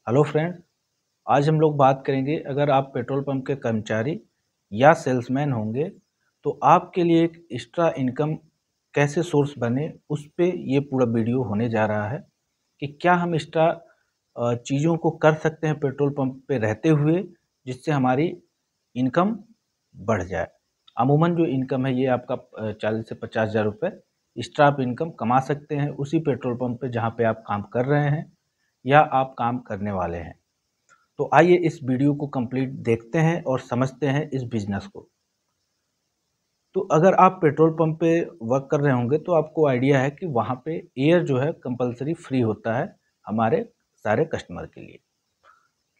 Hello friends, आज हम लोग बात करेंगे अगर आप पेट्रोल पंप के कर्मचारी या सेल्समैन होंगे तो आपके लिए एक एक्स्ट्रा इनकम कैसे सोर्स बने उस पे ये पूरा वीडियो होने जा रहा है कि क्या हम एक्स्ट्रा चीज़ों को कर सकते हैं पेट्रोल पंप पे रहते हुए जिससे हमारी इनकम बढ़ जाए। अमूमन जो इनकम है ये आपका 40 से 50 हज़ार रुपये एक्स्ट्रा आप इनकम कमा सकते हैं उसी पेट्रोल पंप पे जहाँ पे आप काम कर रहे हैं या आप काम करने वाले हैं। तो आइए इस वीडियो को कंप्लीट देखते हैं और समझते हैं इस बिजनेस को। तो अगर आप पेट्रोल पंप पे वर्क कर रहे होंगे तो आपको आइडिया है कि वहाँ पे एयर जो है कंपलसरी फ्री होता है हमारे सारे कस्टमर के लिए,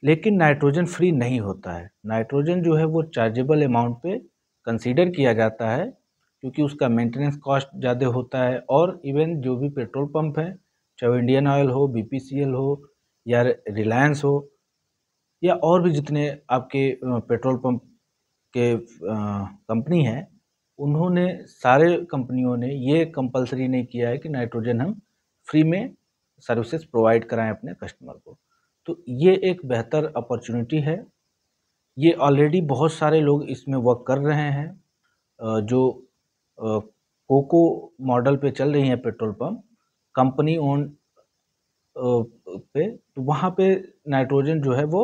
लेकिन नाइट्रोजन फ्री नहीं होता है। नाइट्रोजन जो है वो चार्जेबल अमाउंट पे कंसीडर किया जाता है क्योंकि उसका मेंटेनेंस कॉस्ट ज़्यादा होता है। और इवन जो भी पेट्रोल पंप है, चाहे वो इंडियन ऑयल हो, बीपीसीएल हो या रिलायंस हो या और भी जितने आपके पेट्रोल पंप के कंपनी हैं, उन्होंने सारे कंपनियों ने ये कंपलसरी नहीं किया है कि नाइट्रोजन हम फ्री में सर्विसेज प्रोवाइड कराएं अपने कस्टमर को। तो ये एक बेहतर अपॉर्चुनिटी है। ये ऑलरेडी बहुत सारे लोग इसमें वर्क कर रहे हैं। जो कोको मॉडल पे चल रही हैं पेट्रोल पंप कंपनी ओन पे, तो वहाँ पे नाइट्रोजन जो है वो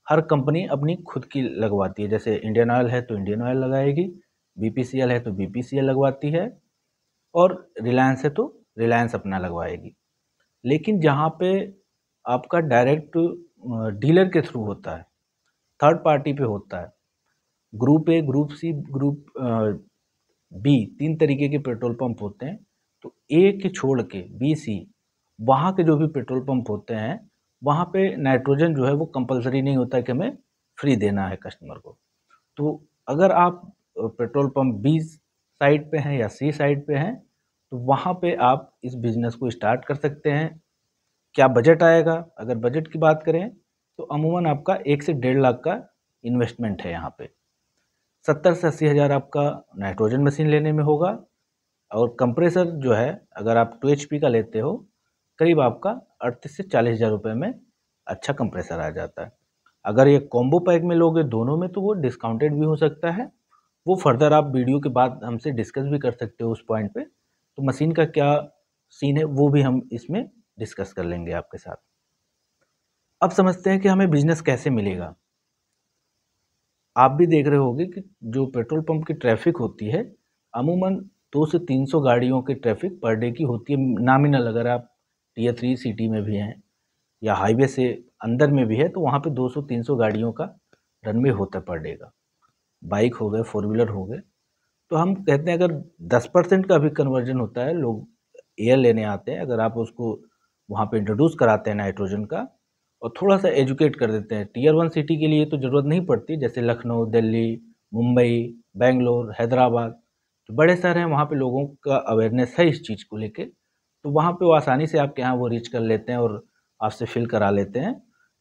हर कंपनी अपनी खुद की लगवाती है। जैसे इंडियन ऑयल है तो इंडियन ऑयल लगाएगी, बीपीसीएल है तो बीपीसीएल लगवाती है और रिलायंस है तो रिलायंस अपना लगवाएगी। लेकिन जहाँ पे आपका डायरेक्ट डीलर के थ्रू होता है, थर्ड पार्टी पे होता है, group A, group C, group B, 3 तरीके के पेट्रोल पंप होते हैं। तो ए के छोड़ के बी, सी, वहाँ के जो भी पेट्रोल पंप होते हैं वहाँ पे नाइट्रोजन जो है वो कंपलसरी नहीं होता है कि हमें फ्री देना है कस्टमर को। तो अगर आप पेट्रोल पंप बी साइड पे हैं या सी साइड पे हैं तो वहाँ पे आप इस बिज़नेस को स्टार्ट कर सकते हैं। क्या बजट आएगा? अगर बजट की बात करें तो अमूमन आपका 1 से 1.5 लाख का इन्वेस्टमेंट है यहाँ पे। 70 से 80 हज़ार आपका नाइट्रोजन मशीन लेने में होगा और कंप्रेसर जो है अगर आप 2 एचपी का लेते हो करीब आपका 38 से 40 हज़ार रुपये में अच्छा कंप्रेसर आ जाता है। अगर ये कॉम्बो पैक में लोगे दोनों में तो वो डिस्काउंटेड भी हो सकता है। वो फर्दर आप वीडियो के बाद हमसे डिस्कस भी कर सकते हो उस पॉइंट पे। तो मशीन का क्या सीन है वो भी हम इसमें डिस्कस कर लेंगे आपके साथ। अब समझते हैं कि हमें बिजनेस कैसे मिलेगा। आप भी देख रहे होंगे कि जो पेट्रोल पंप की ट्रैफिक होती है अमूमन 200 से 300 गाड़ियों की ट्रैफिक पर डे की होती है नॉमिनल। अगर आप टियर 3 सिटी में भी हैं या हाईवे से अंदर में भी है तो वहाँ पे 200-300 गाड़ियों का रनवे होता है पर डे का। बाइक हो गए, फोर व्हीलर हो गए। तो हम कहते हैं अगर 10% का भी कन्वर्जन होता है, लोग एयर लेने आते हैं, अगर आप उसको वहाँ पे इंट्रोड्यूस कराते हैं नाइट्रोजन का और थोड़ा-सा एजुकेट कर देते हैं। टियर 1 सिटी के लिए तो ज़रूरत नहीं पड़ती, जैसे लखनऊ, दिल्ली, मुंबई, बेंगलोर, हैदराबाद, जो बड़े शहर हैं वहाँ पे लोगों का अवेयरनेस है इस चीज़ को लेके, तो वहाँ पे वो आसानी से आपके यहाँ वो रीच कर लेते हैं और आपसे फिल करा लेते हैं।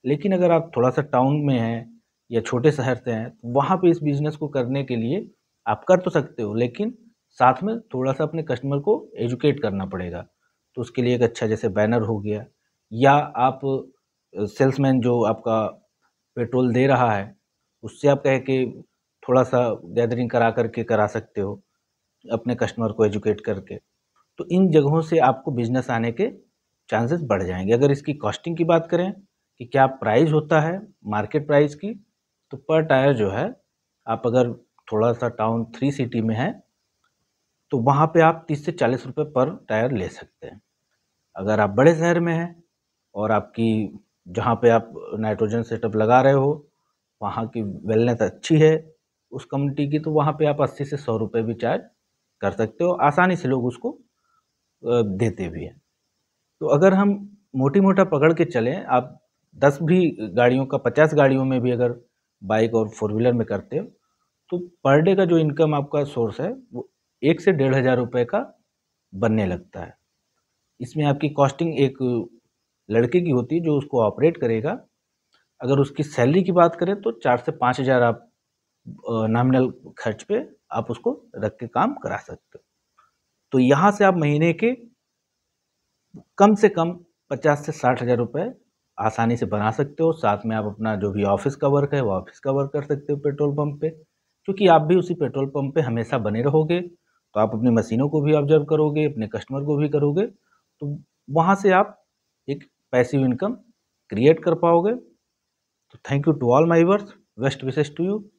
लेकिन अगर आप थोड़ा-सा टाउन में हैं या छोटे शहर से हैं, तो वहाँ पे इस बिज़नेस को करने के लिए आप कर तो सकते हो, लेकिन साथ में थोड़ा-सा अपने कस्टमर को एजुकेट करना पड़ेगा। तो उसके लिए एक अच्छा जैसे बैनर हो गया या आप सेल्समैन जो आपका पेट्रोल दे रहा है, उससे आप कह के थोड़ा-सा गैदरिंग करा कर के करा सकते हो, अपने कस्टमर को एजुकेट करके। तो इन जगहों से आपको बिज़नेस आने के चांसेस बढ़ जाएँगे। अगर इसकी कॉस्टिंग की बात करें कि क्या प्राइस होता है मार्केट प्राइस की, तो पर टायर जो है, आप अगर थोड़ा-सा टाउन 3 सिटी में हैं, तो वहाँ पे आप 30 से 40 रुपए पर टायर ले सकते हैं। अगर आप बड़े शहर में हैं और आपकी जहाँ पे आप नाइट्रोजन सेटअप लगा रहे हो, वहाँ की वेलनेस अच्छी है उस कम्युनिटी की, तो वहाँ पे आप 80 से 100 रुपए भी चार्ज कर सकते हो। आसानी से लोग उसको देते भी हैं। तो अगर हम मोटी-मोटा पकड़ के चलें, आप 10 भी गाड़ियों का 50 गाड़ियों में भी अगर बाइक और फोर व्हीलर में करते हो, तो पर डे का जो इनकम आपका सोर्स है, वो 1 से 1,500 रुपए का बनने लगता है। इसमें आपकी कॉस्टिंग एक लड़के की होती है जो उसको ऑपरेट करेगा। अगर उसकी सैलरी की बात करें तो 4 से 5,000 आप नॉमिनल खर्च पे आप उसको रख के काम करा सकते हो। तो यहाँ से आप महीने के कम से कम 50 से 60 हज़ार रुपए आसानी से बना सकते हो। साथ में आप अपना जो भी ऑफ़िस का वर्क है, वो ऑफ़िस का वर्क कर सकते हो पेट्रोल पंप पे। क्योंकि आप भी उसी पेट्रोल पंप पे हमेशा बने रहोगे, तो आप अपनी मशीनों को भी ऑब्ज़र्व करोगे, अपने कस्टमर को भी करोगे, तो वहाँ से आप एक पैसिव इनकम क्रिएट कर पाओगे। तो thank you to all my viewers, best wishes to you.